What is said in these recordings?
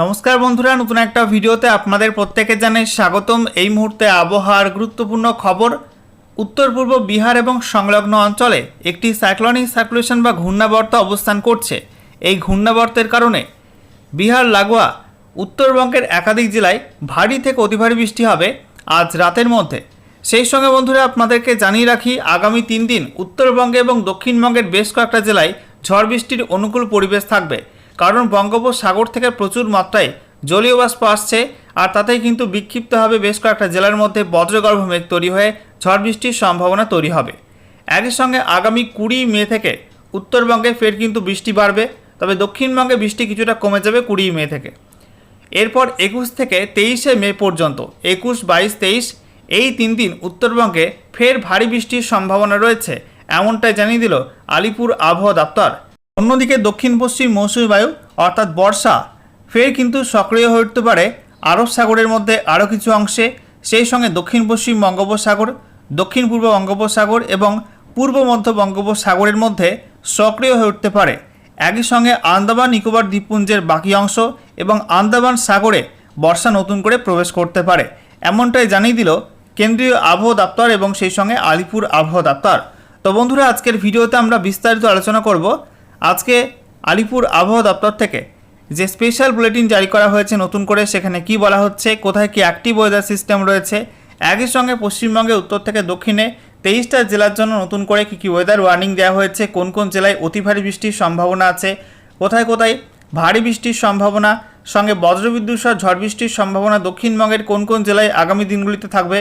নমস্কার বন্ধুরা, নতুন একটা ভিডিওতে আপনাদের প্রত্যেকে জানাই স্বাগতম। এই মুহূর্তে আবহাওয়ার গুরুত্বপূর্ণ খবর। উত্তর পূর্ব বিহার এবং সংলগ্ন অঞ্চলে একটি সাইক্লোনিক সার্কুলেশন বা ঘূর্ণাবর্ত অবস্থান করছে। এই ঘূর্ণাবর্তের কারণে বিহার লাগোয়া উত্তরবঙ্গের একাধিক জেলায় ভারী থেকে অতি ভারী বৃষ্টি হবে আজ রাতের মধ্যে। সেই সঙ্গে বন্ধুরা আপনাদেরকে জানিয়ে রাখি, আগামী 3 দিন উত্তরবঙ্গে এবং দক্ষিণবঙ্গের বেশ কয়েকটা জেলায় ঝড় বৃষ্টির অনুকূল পরিবেশ থাকবে, কারণ বঙ্গোপসাগর থেকে প্রচুর মাত্রায় জলীয় বাষ্প আসছে, আর তাতেই কিন্তু বিক্ষিপ্তভাবে বেশ কয়েকটা জেলার মধ্যে বজ্রগর্ভ মেঘ তৈরি হয়ে ঝড় বৃষ্টির সম্ভাবনা তৈরি হবে। একই সঙ্গে আগামী 20 মে থেকে উত্তরবঙ্গে ফের কিন্তু বৃষ্টি বাড়বে, তবে দক্ষিণবঙ্গে বৃষ্টি কিছুটা কমে যাবে 20 মে থেকে। এরপর 21 থেকে 23 মে পর্যন্ত 21, 22, 23 এই 3 দিন উত্তরবঙ্গে ফের ভারী বৃষ্টির সম্ভাবনা রয়েছে, এমনটাই জানিয়ে দিল আলিপুর আবহাওয়া দপ্তর। অন্যদিকে দক্ষিণ পশ্চিম মৌসুমী বায়ু অর্থাৎ বর্ষা ফের কিন্তু সক্রিয় হয়ে উঠতে পারে আরব সাগরের মধ্যে আরও কিছু অংশে। সেই সঙ্গে দক্ষিণ পশ্চিম বঙ্গোপসাগর, দক্ষিণ পূর্ব বঙ্গোপসাগর এবং পূর্ব মধ্য বঙ্গোপসাগরের মধ্যে সক্রিয় হয়ে উঠতে পারে। একই সঙ্গে আন্দামান নিকোবর দ্বীপপুঞ্জের বাকি অংশ এবং আন্দামান সাগরে বর্ষা নতুন করে প্রবেশ করতে পারে, এমনটাই জানিয়ে দিল কেন্দ্রীয় আবহাওয়া দপ্তর এবং সেই সঙ্গে আলিপুর আবহাওয়া দপ্তর। তো বন্ধুরা, আজকের ভিডিওতে আমরা বিস্তারিত আলোচনা করব আজকে আলিপুর আবহাওয়া দপ্তর থেকে যে স্পেশাল বুলেটিন জারি করা হয়েছে নতুন করে, সেখানে কি বলা হচ্ছে, কোথায় কি অ্যাক্টিভ ওয়েদার সিস্টেম রয়েছে। একই সঙ্গে পশ্চিমবঙ্গে উত্তর থেকে দক্ষিণে 23টা জেলার জন্য নতুন করে কী কী ওয়েদার ওয়ার্নিং দেওয়া হয়েছে, কোন কোন জেলায় অতি ভারী বৃষ্টির সম্ভাবনা আছে, কোথায় কোথায় ভারী বৃষ্টির সম্ভাবনা, সঙ্গে বজ্রবিদ্যুৎ সহ ঝড় বৃষ্টির সম্ভাবনা দক্ষিণবঙ্গের কোন কোন জেলায় আগামী দিনগুলিতে থাকবে।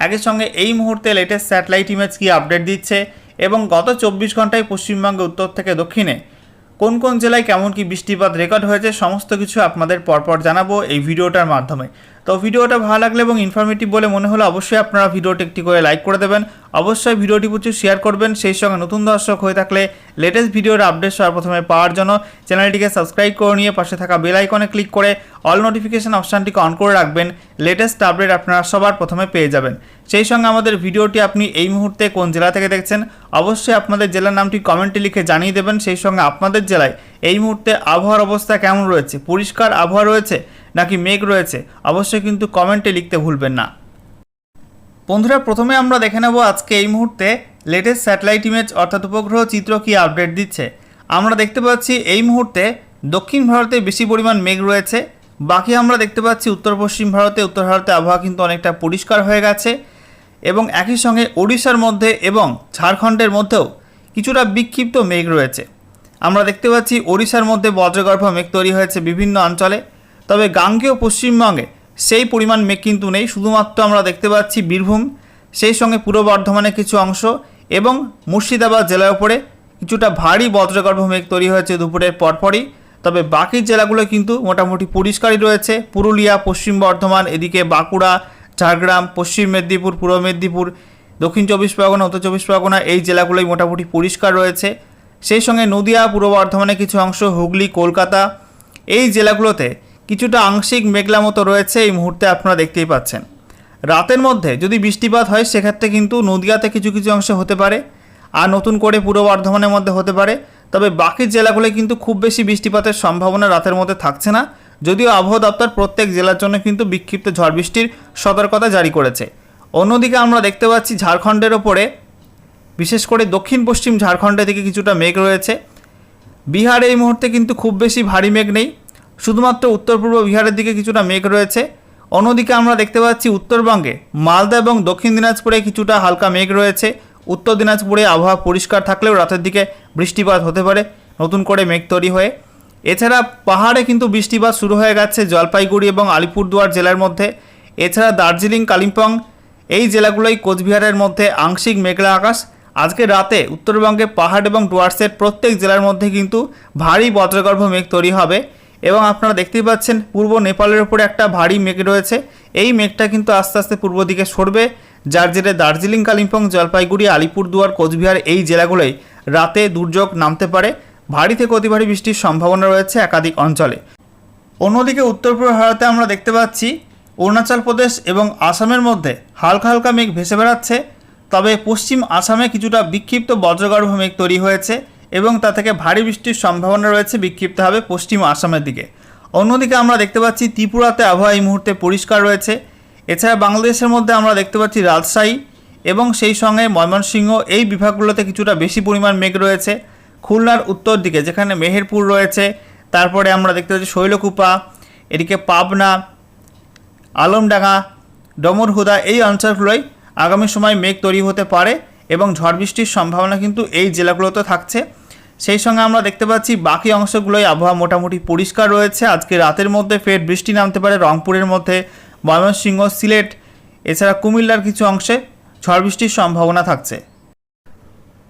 একই সঙ্গে এই মুহূর্তে লেটেস্ট স্যাটেলাইট ইমেজ কী আপডেট দিচ্ছে এবং গত 24 ঘন্টায় পশ্চিমবঙ্গে উত্তর থেকে দক্ষিণে কোন কোন জেলায় কেমন কি বৃষ্টিপাত রেকর্ড হয়েছে, সমস্ত কিছু আপনাদের পরপর জানাবো এই ভিডিওটার মাধ্যমে। তো ভিডিওটা ভালো লাগলে এবং ইনফরমেটিভ বলে মনে হলে অবশ্যই আপনারা ভিডিওটি একটি করে লাইক করে দেবেন, অবশ্যই ভিডিওটি প্রচুর শেয়ার করবেন। সেই সঙ্গে নতুন দর্শক হয়ে থাকলে লেটেস্ট ভিডিওর আপডেট সবার প্রথমে পাওয়ার জন্য চ্যানেলটিকে সাবস্ক্রাইব করে নিয়ে পাশে থাকা বেল আইকনে ক্লিক করে অল নোটিফিকেশন অপশানটিকে অন করে রাখবেন। লেটেস্ট আপডেট আপনারা সবার প্রথমে পেয়ে যাবেন। সেই সঙ্গে আমাদের ভিডিওটি আপনি এই মুহূর্তে কোন জেলা থেকে দেখছেন অবশ্যই আপনাদের জেলার নামটি কমেন্টে লিখে জানিয়ে দেবেন। সেই সঙ্গে আপনাদের জেলায় এই মুহূর্তে আবহাওয়ার অবস্থা কেমন রয়েছে, পরিষ্কার আবহাওয়া রয়েছে নাকি মেঘ রয়েছে, অবশ্যই কিন্তু কমেন্টে লিখতে ভুলবেন না। বন্ধুরা, প্রথমে আমরা দেখে নেব আজকে এই মুহূর্তে লেটেস্ট স্যাটেলাইট ইমেজ অর্থাৎ উপগ্রহ চিত্র কি আপডেট দিচ্ছে। আমরা দেখতে পাচ্ছি এই মুহূর্তে দক্ষিণ ভারতে বেশি পরিমাণ মেঘ রয়েছে, বাকি আমরা দেখতে পাচ্ছি উত্তর পশ্চিম ভারতে, উত্তর ভারতে আবহাওয়া কিন্তু অনেকটা পরিষ্কার হয়ে গেছে এবং একই সঙ্গে ওড়িশার মধ্যে এবং ঝাড়খণ্ডের মধ্যেও কিছুটা বিক্ষিপ্ত মেঘ রয়েছে। আমরা দেখতে পাচ্ছি ওড়িশার মধ্যে বজ্রগর্ভ মেঘ তৈরি হয়েছে বিভিন্ন অঞ্চলে, তবে গাঙ্গেয় পশ্চিমবঙ্গে সেই পরিমাণ মেঘ কিন্তু নেই। শুধুমাত্র আমরা দেখতে পাচ্ছি বীরভূম, সেই সঙ্গে পূর্ব বর্ধমানের কিছু অংশ এবং মুর্শিদাবাদ জেলার উপরে কিছুটা ভারী বজ্রগর্ভ মেঘ তৈরি হয়েছে দুপুরের পরপরই। তবে বাকি জেলাগুলো কিন্তু মোটামুটি পরিষ্কারই রয়েছে। পুরুলিয়া, পশ্চিম বর্ধমান, এদিকে বাঁকুড়া, ঝাড়গ্রাম, পশ্চিম মেদিনীপুর, পূর্ব মেদিনীপুর, দক্ষিণ 24 পরগনা, উত্তর 24 পরগনা এই জেলাগুলোই মোটামুটি পরিষ্কার রয়েছে। সেই সঙ্গে নদিয়া, পূর্ব বর্ধমানের কিছু অংশ, হুগলি, কলকাতা এই জেলাগুলোতে কিছুটা আংশিক মেঘলা মতো রয়েছে এই মুহূর্তে আপনারা দেখতেই পাচ্ছেন। রাতের মধ্যে যদি বৃষ্টিপাত হয় সেক্ষেত্রে কিন্তু নদিয়াতে কিছু কিছু অংশে হতে পারে, আর নতুন করে পূর্ব বর্ধমানের মধ্যে হতে পারে। তবে বাকি জেলাগুলো কিন্তু খুব বেশি বৃষ্টিপাতের সম্ভাবনা রাতের মধ্যে থাকছে না, যদিও আবহাওয়া দপ্তর প্রত্যেক জেলার জন্য কিন্তু বিক্ষিপ্ত ঝড় বৃষ্টির সতর্কতা জারি করেছে। অন্যদিকে আমরা দেখতে পাচ্ছি ঝাড়খণ্ডের ওপরে, বিশেষ করে দক্ষিণ পশ্চিম ঝাড়খণ্ডের দিকে কিছুটা মেঘ রয়েছে। বিহারে এই মুহূর্তে কিন্তু খুব বেশি ভারী মেঘ নেই, শুধুমাত্র উত্তর পূর্ব বিহারের দিকে কিছুটা মেঘ রয়েছে। অন্যদিকে আমরা দেখতে পাচ্ছি উত্তরবঙ্গে মালদা এবং দক্ষিণ দিনাজপুরে কিছুটা হালকা মেঘ রয়েছে। উত্তর দিনাজপুরে আবহাওয়া পরিষ্কার থাকলেও রাতের দিকে বৃষ্টিপাত হতে পারে নতুন করে মেঘ তৈরি হয়ে। এছাড়া পাহাড়ে কিন্তু বৃষ্টিপাত শুরু হয়ে গেছে জলপাইগুড়ি এবং আলিপুরদুয়ার জেলার মধ্যে। এছাড়া দার্জিলিং, কালিম্পং এই জেলাগুলোই, কোচবিহারের মধ্যে আংশিক মেঘলা আকাশ। আজকে রাতে উত্তরবঙ্গে পাহাড় এবং ডুয়ার্সের প্রত্যেক জেলার মধ্যে কিন্তু ভারী বজ্রগর্ভ মেঘ তৈরি হবে এবং আপনারা দেখতেই পাচ্ছেন পূর্ব নেপালের উপরে একটা ভারী মেঘ রয়েছে। এই মেঘটা কিন্তু আস্তে আস্তে পূর্ব দিকে সরবে, যার জেরে দার্জিলিং, কালিম্পং, জলপাইগুড়ি, আলিপুরদুয়ার, কোচবিহার এই জেলাগুলোই রাতে দুর্যোগ নামতে পারে। ভারী থেকে অতি ভারী বৃষ্টির সম্ভাবনা রয়েছে একাধিক অঞ্চলে। অন্যদিকে উত্তর পূর্ব ভারতে আমরা দেখতে পাচ্ছি অরুণাচল প্রদেশ এবং আসামের মধ্যে হালকা হালকা মেঘ ভেসে বেড়াচ্ছে, তবে পশ্চিম আসামে কিছুটা বিক্ষিপ্ত বজ্রগর্ভ মেঘ তৈরি হয়েছে এবং তা থেকে ভারী বৃষ্টির সম্ভাবনা রয়েছে বিক্ষিপ্ত হবে পশ্চিম আসামের দিকে। অন্যদিকে আমরা দেখতে পাচ্ছি ত্রিপুরাতে আবহাওয়া এই মুহূর্তে পরিষ্কার রয়েছে। এছাড়া বাংলাদেশের মধ্যে আমরা দেখতে পাচ্ছি রাজশাহী এবং সেই সঙ্গে ময়মনসিংহ এই বিভাগগুলোতে কিছুটা বেশি পরিমাণ মেঘ রয়েছে। খুলনার উত্তর দিকে যেখানে মেহেরপুর রয়েছে, তারপরে আমরা দেখতে পাচ্ছি শৈলকুপা, এদিকে পাবনা, আলমডাঙ্গা, ডমরহুদা এই অঞ্চলগুলোয় আগামী সময় মেঘ তৈরি হতে পারে এবং ঝড় বৃষ্টির সম্ভাবনা কিন্তু এই জেলাগুলোতে থাকছে। সেই সঙ্গে আমরা দেখতে পাচ্ছি বাকি অংশগুলোয় আবহাওয়া মোটামুটি পরিষ্কার রয়েছে। আজকে রাতের মধ্যে ফের বৃষ্টি নামতে পারে রংপুরের মধ্যে, ময়মনসিংহ, সিলেট, এছাড়া কুমিল্লার কিছু অংশে ঝড় বৃষ্টির সম্ভাবনা থাকছে।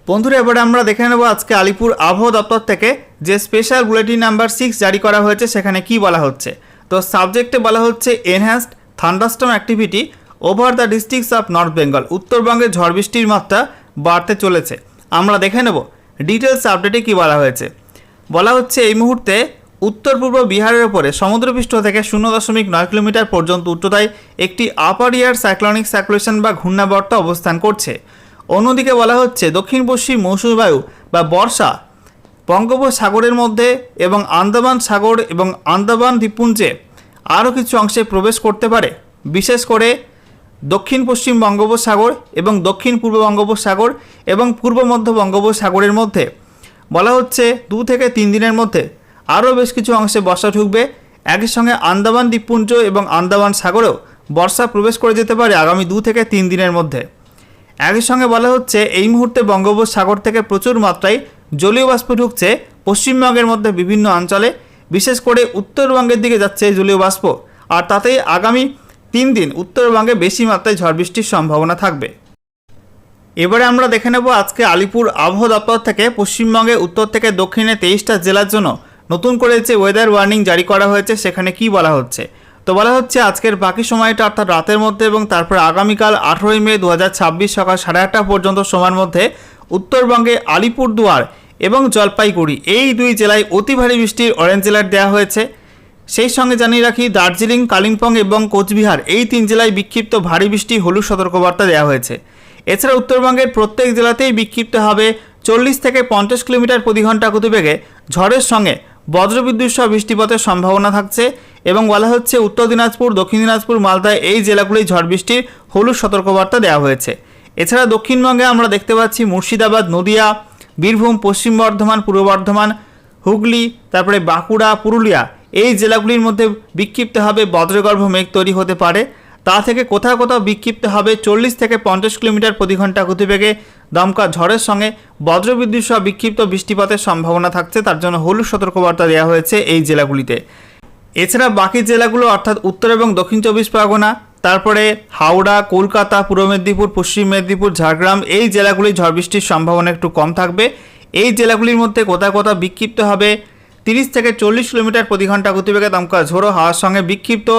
বন্ধুরা, এবারে আমরা দেখে নেব আজকে আলিপুর আবহাওয়া দপ্তর থেকে যে স্পেশাল বুলেটিন নাম্বার 6 জারি করা হয়েছে সেখানে কি বলা হচ্ছে। তো সাবজেক্টে বলা হচ্ছে enhanced thunderstorm activity over the districts of north Bengal. উত্তরবঙ্গে ঝড় বৃষ্টির মাত্রা বাড়তে চলেছে। আমরা দেখে নেব ডিটেলস আপডেটে কি বলা হয়েছে। বলা হচ্ছে এই মুহূর্তে উত্তর পূর্ব বিহারের ওপরে সমুদ্রপৃষ্ঠ থেকে 0.9 কিলোমিটার পর্যন্ত উচ্চতায় একটি আপার এয়ার সাইক্লোনিক সার্কুলেশন বা ঘূর্ণাবর্ত অবস্থান করছে। অন্যদিকে বলা হচ্ছে দক্ষিণ পশ্চিম মৌসুমী বায়ু বা বর্ষা বঙ্গোপসাগরের মধ্যে এবং আন্দামান সাগর এবং আন্দামান দ্বীপপুঞ্জে আরও কিছু অংশে প্রবেশ করতে পারে, বিশেষ করে দক্ষিণ পশ্চিম বঙ্গোপসাগর এবং দক্ষিণ পূর্ব বঙ্গোপসাগর এবং পূর্ব মধ্য বঙ্গোপসাগরের মধ্যে। বলা হচ্ছে 2 থেকে 3 দিনের মধ্যে আরও বেশ কিছু অংশে বর্ষা ঢুকবে। একই সঙ্গে আন্দামান দ্বীপপুঞ্জ এবং আন্দামান সাগরেও বর্ষা প্রবেশ করে যেতে পারে আগামী 2 থেকে 3 দিনের মধ্যে। একই সঙ্গে বলা হচ্ছে এই মুহূর্তে বঙ্গোপসাগর থেকে প্রচুর মাত্রায় জলীয় বাষ্প ঢুকছে পশ্চিমবঙ্গের মধ্যে বিভিন্ন অঞ্চলে, বিশেষ করে উত্তরবঙ্গের দিকে যাচ্ছে জলীয় বাষ্প, আর তাতেই আগামী 3 দিন উত্তরবঙ্গে বেশি মাত্রায় ঝড় বৃষ্টির সম্ভাবনা থাকবে। এবারে আমরা দেখে নেব আজকে আলিপুর আবহাওয়া দপ্তর থেকে পশ্চিমবঙ্গে উত্তর থেকে দক্ষিণে 23টা জেলার জন্য নতুন করে যে ওয়েদার ওয়ার্নিং জারি করা হয়েছে সেখানে কি বলা হচ্ছে। তো বলা হচ্ছে আজকের বাকি সময়টা অর্থাৎ রাতের মধ্যে এবং তারপর আগামীকাল 18 মে 2026 সকাল 8:30 পর্যন্ত সময়ের মধ্যে উত্তরবঙ্গে আলিপুরদুয়ার এবং জলপাইগুড়ি এই 2 জেলায় অতি ভারী বৃষ্টির অরেঞ্জ অ্যালার্ট দেওয়া হয়েছে। সেই সঙ্গে জানিয়ে রাখি দার্জিলিং, কালিম্পং এবং কোচবিহার এই 3 জেলায় বিক্ষিপ্ত ভারী বৃষ্টি হলুদ সতর্কবার্তা দেওয়া হয়েছে। এছাড়া উত্তরবঙ্গের প্রত্যেক জেলাতেই বিক্ষিপ্ত হবে 40 থেকে 50 কিলোমিটার প্রতি ঘন্টা গতিবেগে ঝড়ের সঙ্গে বজ্রবিদ্যুৎ সহ বৃষ্টিপাতের সম্ভাবনা থাকছে এবং বলা হচ্ছে উত্তর দিনাজপুর, দক্ষিণ দিনাজপুর, মালদা এই জেলাগুলোই ঝড় বৃষ্টির হলুদ সতর্কবার্তা দেওয়া হয়েছে। এছাড়া দক্ষিণবঙ্গে আমরা দেখতে পাচ্ছি মুর্শিদাবাদ, নদিয়া, বীরভূম, পশ্চিম বর্ধমান, পূর্ব বর্ধমান, হুগলি, তারপরে বাঁকুড়া, পুরুলিয়া এই জেলাগুলির মধ্যে বিক্ষিপ্ত হবে বজ্রগর্ভ মেঘ তৈরি হতে পারে। তা থেকে কোথাও কোথাও বিক্ষিপ্ত হবে 40 থেকে 50 কিলোমিটার প্রতি ঘন্টা গতিবেগে দমকা ঝড়ের সঙ্গে বজ্রবিদ্যুৎ সহ বিক্ষিপ্ত বৃষ্টিপাতের সম্ভাবনা থাকছে। তার জন্য হলুদ সতর্কবার্তা দেওয়া হয়েছে এই জেলাগুলিতে। এছাড়া বাকি জেলাগুলো অর্থাৎ উত্তর এবং দক্ষিণ 24 পরগনা, তারপরে হাওড়া, কলকাতা, পূর্ব মেদিনীপুর, পশ্চিম মেদিনীপুর, ঝাড়গ্রাম এই জেলাগুলি ঝড় বৃষ্টির সম্ভাবনা একটু কম থাকবে। এই জেলাগুলির মধ্যে কোথাও কোথাও বিক্ষিপ্ত হবে 30 থেকে 40 কিলোমিটার প্রতি ঘন্টা গতিবেগে দমকা ঝোড়ো হাওয়ার সঙ্গে বিক্ষিপ্ত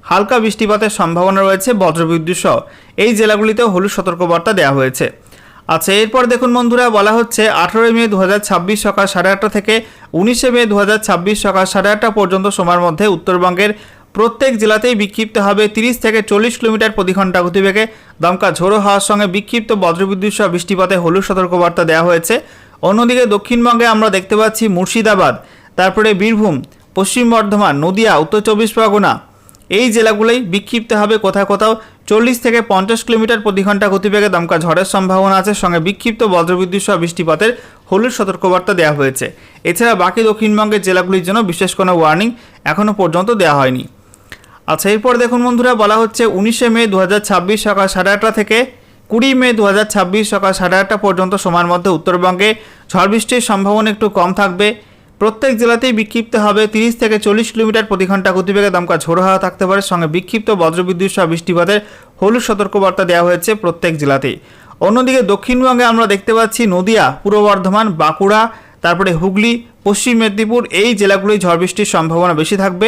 হালকা বৃষ্টিপাতের সম্ভাবনা রয়েছে বজ্রবিদ্যুৎ সহ এই জেলাগুলিতেও হলুদ সতর্কবার্তা দেওয়া হয়েছে। আচ্ছা, এরপর দেখুন বন্ধুরা, বলা হচ্ছে 18 মে 2026 সকাল 8:30 থেকে 19 মে 2026 সকাল 8:30 পর্যন্ত সময়ের মধ্যে উত্তরবঙ্গের প্রত্যেক জেলাতেই বিক্ষিপ্ত হবে 30 থেকে 40 কিলোমিটার প্রতি ঘন্টা গতিবেগে দমকা ঝোড়ো হাওয়ার সঙ্গে বিক্ষিপ্ত বজ্রবিদ্যুৎ সহ বৃষ্টিপাতে হলুদ সতর্কবার্তা দেওয়া হয়েছে। অন্যদিকে দক্ষিণবঙ্গে আমরা দেখতে পাচ্ছি মুর্শিদাবাদ, তারপরে বীরভূম, পশ্চিম বর্ধমান, নদিয়া, উত্তর 24 পরগনা এই জেলাগুলোই বিক্ষিপ্ত হবে কোথাও কোথাও 40 থেকে 50 কিলোমিটার প্রতি ঘন্টা গতিবেগে দমকা ঝড়ের সম্ভাবনা আছে, সঙ্গে বিক্ষিপ্ত বজ্রবিদ্যুৎ সহ বৃষ্টিপাতের হলুদ সতর্কবার্তা দেওয়া হয়েছে। এছাড়া বাকি দক্ষিণবঙ্গের জেলাগুলির জন্য বিশেষ কোনো ওয়ার্নিং এখনও পর্যন্ত দেওয়া হয়নি। আচ্ছা, এরপর দেখুন বন্ধুরা, বলা হচ্ছে 19 মে 2026 সকাল 8:30 থেকে 20 মে 2026 সকাল 8:30 পর্যন্ত সময়ের মধ্যে উত্তরবঙ্গে ঝড় বৃষ্টির সম্ভাবনা একটু কম থাকবে। প্রত্যেক জেলাতেই বিক্ষিপ্ত হবে 30 থেকে 40 কিলোমিটার প্রতি ঘন্টা গতিবেগে দমকা ঝোড়ো হাওয়া থাকতে পারে, সঙ্গে বিক্ষিপ্ত বজ্রবিদ্যুৎ সহ বৃষ্টিপাতের হলুদ সতর্কবার্তা দেওয়া হয়েছে প্রত্যেক জেলাতেই। অন্যদিকে দক্ষিণবঙ্গে আমরা দেখতে পাচ্ছি নদিয়া, পূর্ব বর্ধমান, বাঁকুড়া, তারপরে হুগলি, পশ্চিম মেদিনীপুর এই জেলাগুলোই ঝড় বৃষ্টির সম্ভাবনা বেশি থাকবে।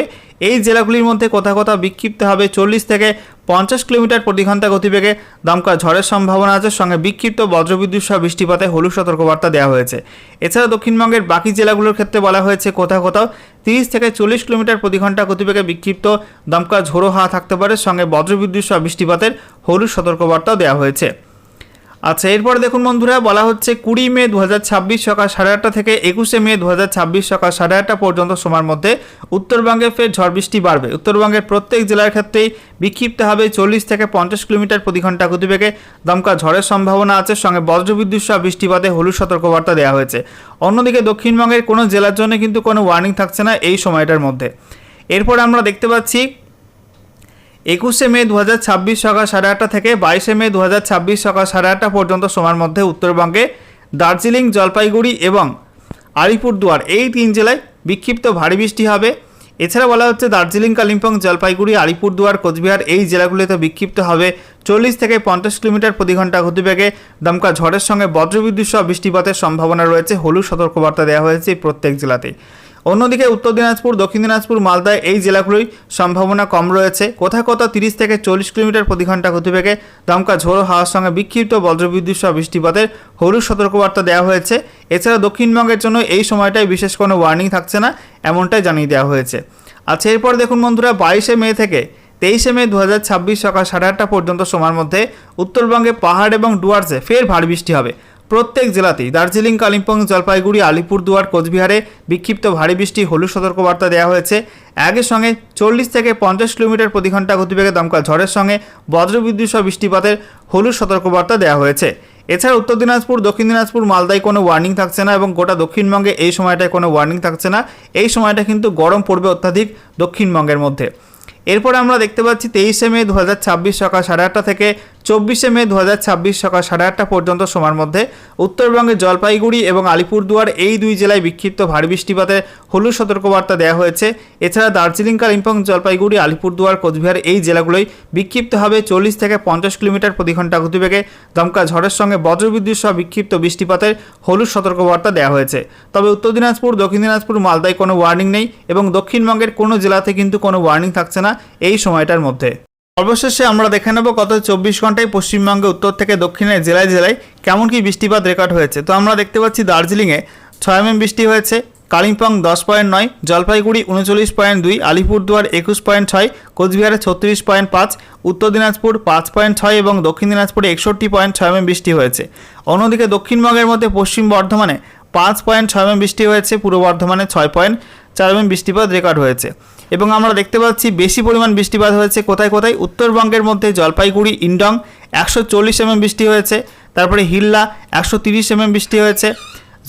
এই জেলাগুলির মধ্যে কোথাও কোথাও বিক্ষিপ্ত হবে 40 থেকে 50 কিলোমিটার প্রতি ঘন্টা গতিবেগে দমকা ঝড়ের সম্ভাবনা আছে, সঙ্গে বিক্ষিপ্ত বজ্রবিদ্যুৎ সহ বৃষ্টিপাতে হলুদ সতর্কবার্তা দেওয়া হয়েছে। এছাড়া দক্ষিণবঙ্গের বাকি জেলাগুলোর ক্ষেত্রে বলা হয়েছে কোথাও কোথাও 30 থেকে 40 কিলোমিটার প্রতি ঘন্টা গতিবেগে বিক্ষিপ্ত দমকা ঝোড়ো হাওয়া থাকতে পারে, সঙ্গে বজ্রবিদ্যুৎ সহ বৃষ্টিপাতের হলুদ সতর্কবার্তাও দেওয়া হয়েছে। আচ্ছা, এরপরে দেখুন বন্ধুরা, বলা হচ্ছে 20 মে 2026 সকাল 8:30 থেকে 21 মে 2026 সকাল 8:30 পর্যন্ত সময়ের মধ্যে উত্তরবঙ্গে ফের ঝড় বৃষ্টি বাড়বে। উত্তরবঙ্গের প্রত্যেক জেলার ক্ষেত্রেই বিক্ষিপ্ত হবে 40 থেকে 50 কিলোমিটার প্রতি ঘন্টা গতিবেগে দমকা ঝড়ের সম্ভাবনা আছে, সঙ্গে বজ্রবিদ্যুৎ সহ বৃষ্টিপাতে হলুদ সতর্কবার্তা দেওয়া হয়েছে। অন্যদিকে দক্ষিণবঙ্গের কোনো জেলার জন্য কিন্তু কোনো ওয়ার্নিং থাকছে না এই সময়টার মধ্যে। এরপর আমরা দেখতে পাচ্ছি 21 মে 2026 সকাল 8:30 থেকে 22 মে 2026 সকাল 8:30 পর্যন্ত সময়ের মধ্যে উত্তরবঙ্গে দার্জিলিং, জলপাইগুড়ি এবং আলিপুরদুয়ার এই 3 জেলায় বিক্ষিপ্ত ভারী বৃষ্টি হবে। এছাড়া বলা হচ্ছে দার্জিলিং, কালিম্পং, জলপাইগুড়ি, আলিপুরদুয়ার, কোচবিহার এই জেলাগুলিতে বিক্ষিপ্ত হবে 40 থেকে 50 কিলোমিটার প্রতি ঘন্টা গতিবেগে দমকা ঝড়ের সঙ্গে বজ্রবিদ্যুৎ সহ বৃষ্টিপাতের সম্ভাবনা রয়েছে। হলুদ সতর্কবার্তা দেওয়া হয়েছে প্রত্যেক জেলাতেই। অন্যদিকে উত্তর দিনাজপুর, দক্ষিণ দিনাজপুর, মালদা এই জেলাগুলোই সম্ভাবনা কম রয়েছে। কোথাও কোথাও 30 থেকে 40 কিলোমিটার প্রতি ঘন্টা গতিবেগে দমকা ঝোড়ো হাওয়ার সঙ্গে বিক্ষিপ্ত বজ্রবিদ্যুৎ সহ বৃষ্টিপাতের হলুদ সতর্কবার্তা দেওয়া হয়েছে। এছাড়া দক্ষিণবঙ্গের জন্য এই সময়টায় বিশেষ কোনো ওয়ার্নিং থাকছে না, এমনটাই জানিয়ে দেওয়া হয়েছে। আচ্ছা, এরপর দেখুন বন্ধুরা, 22 মে থেকে 23 মে 2026 সকাল 8:30 পর্যন্ত সময়ের মধ্যে উত্তরবঙ্গে পাহাড় এবং ডুয়ার্সে ফের ভারী বৃষ্টি হবে। প্রত্যেক জেলাতেই দার্জিলিং, কালিম্পং, জলপাইগুড়ি, আলিপুরদুয়ার, কোচবিহারে বিক্ষিপ্ত ভারী বৃষ্টি হলুদ সতর্কবার্তা দেওয়া হয়েছে। একই সঙ্গে 40 থেকে 50 কিলোমিটার প্রতি ঘন্টা গতিবেগে দমকা ঝড়ের সঙ্গে বজ্রবিদ্যুৎ সহ বৃষ্টিপাতের হলুদ সতর্কবার্তা দেওয়া হয়েছে। এছাড়া উত্তর দিনাজপুর, দক্ষিণ দিনাজপুর, মালদায় কোনো ওয়ার্নিং থাকছে না এবং গোটা দক্ষিণবঙ্গে এই সময়টায় কোনো ওয়ার্নিং থাকছে না। এই সময়টা কিন্তু গরম পড়বে অত্যাধিক দক্ষিণবঙ্গের মধ্যে। এরপর আমরা দেখতে পাচ্ছি 23 মে 2026 সকাল 8:30 থেকে 24 মে 2026 সকাল 8:30 পর্যন্ত সময়ের মধ্যে উত্তরবঙ্গে জলপাইগুড়ি এবং আলিপুরদুয়ার এই 2 জেলায় বিক্ষিপ্ত ভারী বৃষ্টিপাতের হলুদ সতর্কবার্তা দেওয়া হয়েছে। এছাড়া দার্জিলিং, কালিম্পং, জলপাইগুড়ি, আলিপুরদুয়ার, কোচবিহার এই জেলাগুলোই বিক্ষিপ্ত হবে 40 থেকে 50 কিলোমিটার প্রতি ঘন্টা গতিবেগে দমকা ঝড়ের সঙ্গে বজ্রবিদ্যুৎ সহ বিক্ষিপ্ত বৃষ্টিপাতের হলুদ সতর্কবার্তা দেওয়া হয়েছে। তবে উত্তর দিনাজপুর, দক্ষিণ দিনাজপুর, মালদায় কোনো ওয়ার্নিং নেই এবং দক্ষিণবঙ্গের কোনো জেলাতে কিন্তু কোনো ওয়ার্নিং থাকছে না এই সময়টার মধ্যে। সর্বশেষে আমরা দেখে নেব গত 24 ঘন্টায় পশ্চিমবঙ্গে উত্তর থেকে দক্ষিণের জেলায় জেলায় কেমন কি বৃষ্টিপাত রেকর্ড হয়েছে। তো আমরা দেখতে পাচ্ছি দার্জিলিংয়ে 6 mm বৃষ্টি হয়েছে, কালিম্পং 10.9, জলপাইগুড়ি 39.2, আলিপুরদুয়ার 21.6, কোচবিহারে 36.5, উত্তর দিনাজপুর 5.6 এবং দক্ষিণ দিনাজপুরে 61.6 mm বৃষ্টি হয়েছে। অন্যদিকে দক্ষিণবঙ্গের মধ্যে পশ্চিম বর্ধমানে 5.6 mm বৃষ্টি হয়েছে, পূর্ব বর্ধমানে 6.4 mm বৃষ্টিপাত রেকর্ড হয়েছে। এবং আমরা দেখতে পাচ্ছি বেশি পরিমাণ বৃষ্টিপাত হয়েছে কোথায় কোথায়। উত্তরবঙ্গের মধ্যে জলপাইগুড়ি, ইন্ডং 140 mm বৃষ্টি হয়েছে, তারপরে হিল্লা 130 mm বৃষ্টি হয়েছে,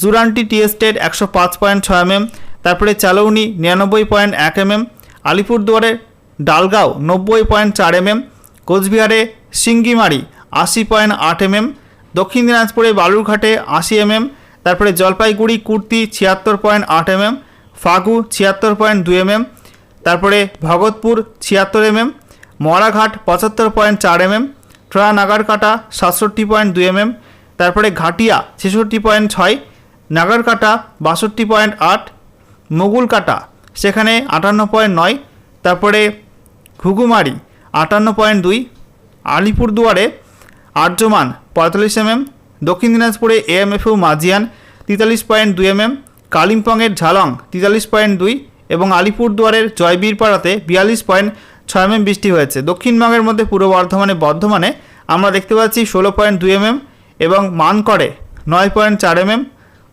জুরান্টি টি এস্টেট 105.6 mm, তারপরে চালৌনি 99.1 mm, আলিপুরদুয়ারের ডালগাঁও 90.4 mm, কোচবিহারে সিঙ্গিমারি 80.8 mm, দক্ষিণ দিনাজপুরে বালুরঘাটে 80 mm, তারপরে জলপাইগুড়ি কুর্তি 76.8 mm, ফাগু 76.2 mm, তারপরে Bhagatpur 76 mm, Moraghat 75.4 mm, ট্রা Nagrakata 67.2 mm, তারপরে ঘাটিয়া 66.6, নাগারকাটা 62.8, মুগুলকাটা সেখানে 58.9, তারপরে ঘুঘুমারি 58.2, আলিপুরদুয়ারে আর্যমান 45 mm, দক্ষিণ দিনাজপুরে এএমএফইউ মাজিয়ান 43.2 mm, কালিম্পংয়ের ঝালং 43.2 এবং আলিপুরদুয়ারের জয়বীরপাড়াতে 42.6 mm বৃষ্টি হয়েছে। দক্ষিণবঙ্গের মধ্যে পূর্ব বর্ধমানে আমরা দেখতে পাচ্ছি 16.2 mm এবং মানকড়ে 9.4 mm,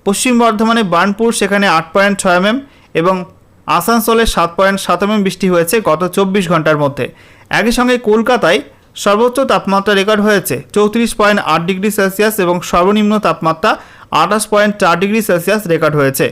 পশ্চিম বর্ধমানে বার্নপুর সেখানে 8.6 mm এবং আসানসোলে 7.7 mm বৃষ্টি হয়েছে গত 24 ঘন্টার মধ্যে। একই সঙ্গে কলকাতায় সর্বোচ্চ তাপমাত্রা রেকর্ড হয়েছে 34.8 ডিগ্রি সেলসিয়াস এবং সর্বনিম্ন তাপমাত্রা 28.4 ডিগ্রি সেলসিয়াস রেকর্ড হয়েছে।